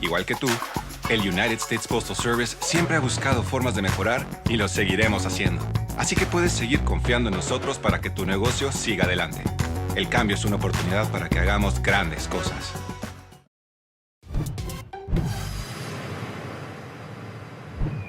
Igual que tú, el United States Postal Service siempre ha buscado formas de mejorar y lo seguiremos haciendo. Así que puedes seguir confiando en nosotros para que tu negocio siga adelante. El cambio es una oportunidad para que hagamos grandes cosas.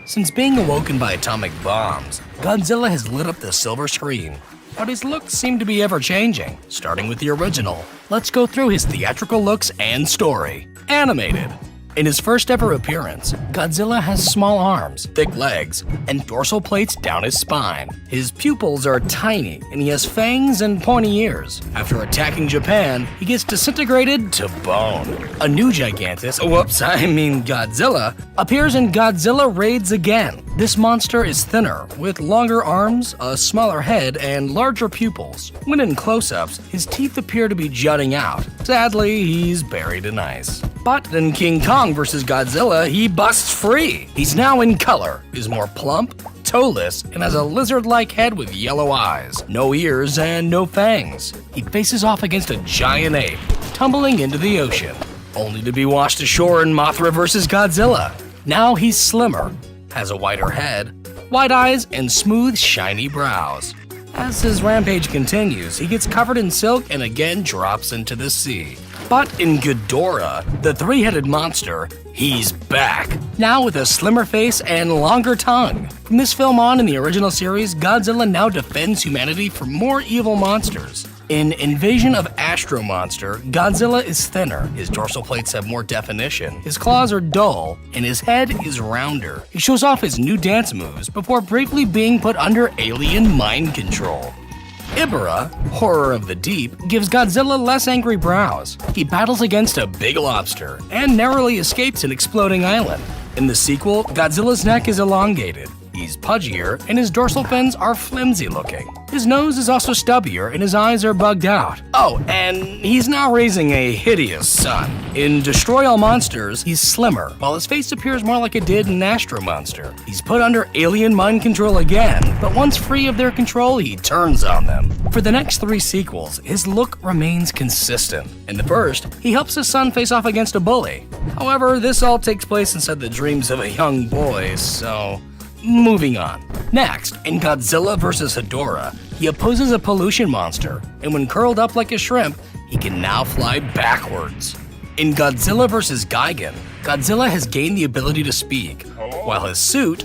Since being awoken by atomic bombs, Godzilla has lit up the silver screen. But his looks seem to be ever-changing, starting with the original. Let's go through his theatrical looks and story. Animated. In his first ever appearance, Godzilla has small arms, thick legs, and dorsal plates down his spine. His pupils are tiny, and he has fangs and pointy ears. After attacking Japan, he gets disintegrated to bone. A new Godzilla, appears in Godzilla Raids Again. This monster is thinner, with longer arms, a smaller head, and larger pupils. When in close-ups, his teeth appear to be jutting out. Sadly, he's buried in ice. But in King Kong vs. Godzilla, he busts free. He's now in color, is more plump, toeless, and has a lizard-like head with yellow eyes, no ears, and no fangs. He faces off against a giant ape, tumbling into the ocean, only to be washed ashore in Mothra vs. Godzilla. Now he's slimmer, has a wider head, wide eyes, and smooth, shiny brows. As his rampage continues, he gets covered in silk and again drops into the sea. But in Ghidorah, the three-headed monster, he's back, now with a slimmer face and longer tongue. From this film on in the original series, Godzilla now defends humanity from more evil monsters. In Invasion of Astro Monster, Godzilla is thinner, his dorsal plates have more definition, his claws are dull, and his head is rounder. He shows off his new dance moves before briefly being put under alien mind control. Ibara, Horror of the Deep, gives Godzilla less angry brows. He battles against a big lobster and narrowly escapes an exploding island. In the sequel, Godzilla's neck is elongated. He's pudgier, and his dorsal fins are flimsy looking. His nose is also stubbier, and his eyes are bugged out. Oh, and he's now raising a hideous son. In Destroy All Monsters, he's slimmer, while his face appears more like it did in Astro Monster. He's put under alien mind control again, but once free of their control, he turns on them. For the next three sequels, his look remains consistent. In the first, he helps his son face off against a bully. However, this all takes place inside the dreams of a young boy, so moving on. Next, in Godzilla vs. Hedorah, he opposes a pollution monster, and when curled up like a shrimp, he can now fly backwards. In Godzilla vs. Gigan, Godzilla has gained the ability to speak, while his suit,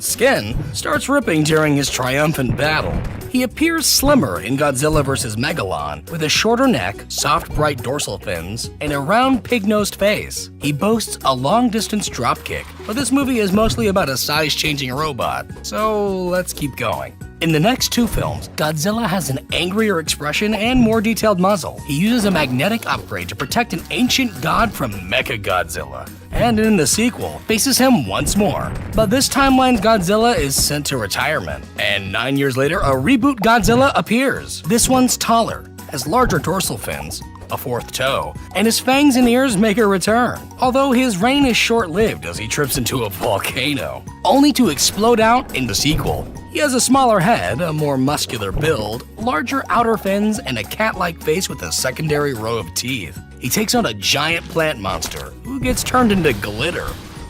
skin, starts ripping during his triumphant battle. He appears slimmer in Godzilla vs. Megalon, with a shorter neck, soft bright dorsal fins, and a round pig-nosed face. He boasts a long-distance dropkick, but this movie is mostly about a size-changing robot, so let's keep going. In the next two films, Godzilla has an angrier expression and more detailed muzzle. He uses a magnetic upgrade to protect an ancient god from Mechagodzilla, and in the sequel, faces him once more. But this timeline's Godzilla is sent to retirement, and 9 years later, a reboot Godzilla appears. This one's taller, has larger dorsal fins, a fourth toe, and his fangs and ears make a return. Although his reign is short-lived as he trips into a volcano, only to explode out in the sequel. He has a smaller head, a more muscular build, larger outer fins, and a cat-like face with a secondary row of teeth. He takes on a giant plant monster, who gets turned into glitter.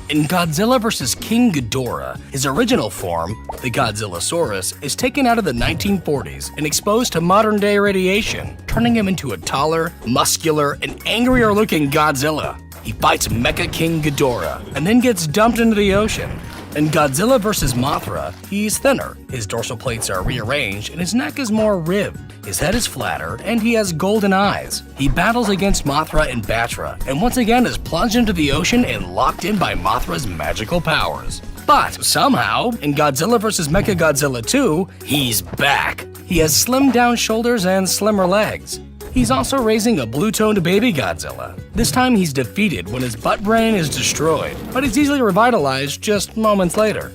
In Godzilla vs. King Ghidorah, his original form, the Godzillasaurus, is taken out of the 1940s and exposed to modern-day radiation, turning him into a taller, muscular, and angrier-looking Godzilla. He fights Mecha King Ghidorah, and then gets dumped into the ocean. In Godzilla vs. Mothra, he's thinner, his dorsal plates are rearranged, and his neck is more ribbed. His head is flatter, and he has golden eyes. He battles against Mothra and Batra, and once again is plunged into the ocean and locked in by Mothra's magical powers. But somehow, in Godzilla vs. Mechagodzilla 2, he's back. He has slimmed-down shoulders and slimmer legs. He's also raising a blue-toned baby Godzilla. This time he's defeated when his butt brain is destroyed, but he's easily revitalized just moments later.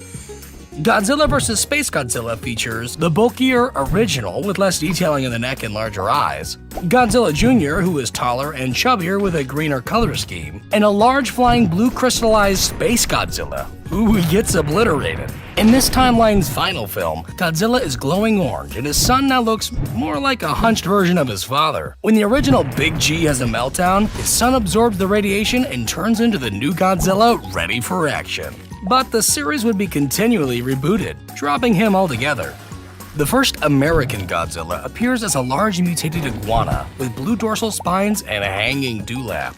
Godzilla vs. Space Godzilla features the bulkier original with less detailing in the neck and larger eyes, Godzilla Jr., who is taller and chubbier with a greener color scheme, and a large flying blue crystallized Space Godzilla, who gets obliterated. In this timeline's final film, Godzilla is glowing orange and his son now looks more like a hunched version of his father. When the original Big G has a meltdown, his son absorbs the radiation and turns into the new Godzilla ready for action. But the series would be continually rebooted, dropping him altogether. The first American Godzilla appears as a large mutated iguana with blue dorsal spines and a hanging dewlap.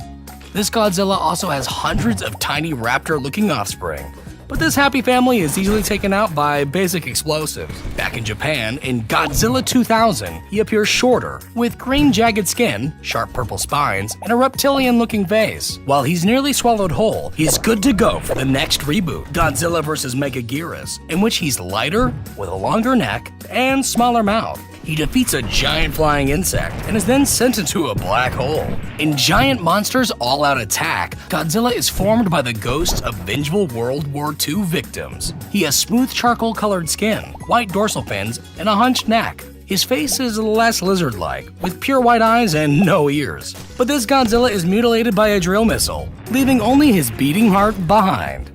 This Godzilla also has hundreds of tiny raptor-looking offspring. But this happy family is easily taken out by basic explosives. Back in Japan, in Godzilla 2000, he appears shorter, with green jagged skin, sharp purple spines, and a reptilian-looking face. While he's nearly swallowed whole, he's good to go for the next reboot, Godzilla vs. Megaguirus, in which he's lighter, with a longer neck, and smaller mouth. He defeats a giant flying insect and is then sent into a black hole. In Giant Monsters All-Out Attack, Godzilla is formed by the ghosts of vengeful World War II victims. He has smooth charcoal-colored skin, white dorsal fins, and a hunched neck. His face is less lizard-like, with pure white eyes and no ears. But this Godzilla is mutilated by a drill missile, leaving only his beating heart behind.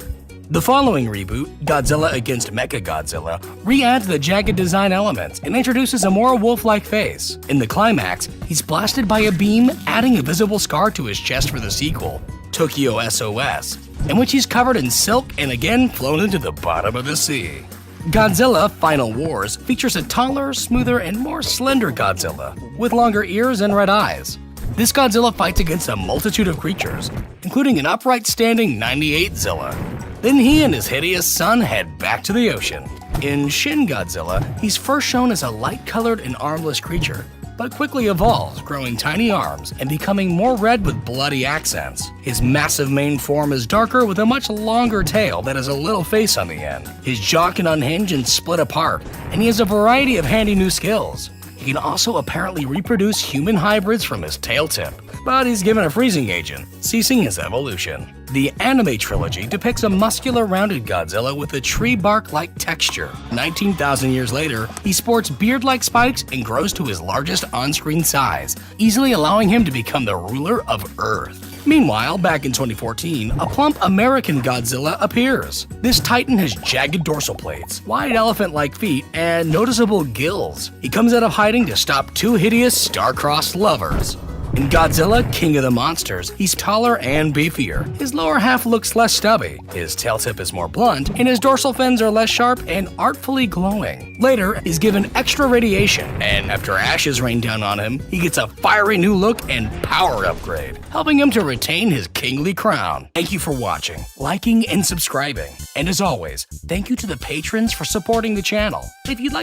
The following reboot, Godzilla against Mechagodzilla, re-adds the jagged design elements and introduces a more wolf-like face. In the climax, he's blasted by a beam, adding a visible scar to his chest for the sequel, Tokyo SOS, in which he's covered in silk and again flown into the bottom of the sea. Godzilla Final Wars features a taller, smoother, and more slender Godzilla, with longer ears and red eyes. This Godzilla fights against a multitude of creatures, including an upright standing 98-Zilla. Then he and his hideous son head back to the ocean. In Shin Godzilla, he's first shown as a light-colored and armless creature, but quickly evolves, growing tiny arms and becoming more red with bloody accents. His massive main form is darker with a much longer tail that has a little face on the end. His jaw can unhinge and split apart, and he has a variety of handy new skills. He can also apparently reproduce human hybrids from his tail tip, but he's given a freezing agent, ceasing his evolution. The anime trilogy depicts a muscular, rounded Godzilla with a tree bark-like texture. 19,000 years later, he sports beard-like spikes and grows to his largest on-screen size, easily allowing him to become the ruler of Earth. Meanwhile, back in 2014, a plump American Godzilla appears. This titan has jagged dorsal plates, wide elephant-like feet, and noticeable gills. He comes out of hiding to stop two hideous star-crossed lovers. In Godzilla, King of the Monsters, he's taller and beefier. His lower half looks less stubby, his tail tip is more blunt, and his dorsal fins are less sharp and artfully glowing. Later, he's given extra radiation, and after ashes rain down on him, he gets a fiery new look and power upgrade, helping him to retain his kingly crown. Thank you for watching, liking, and subscribing. And as always, thank you to the patrons for supporting the channel. If you'd like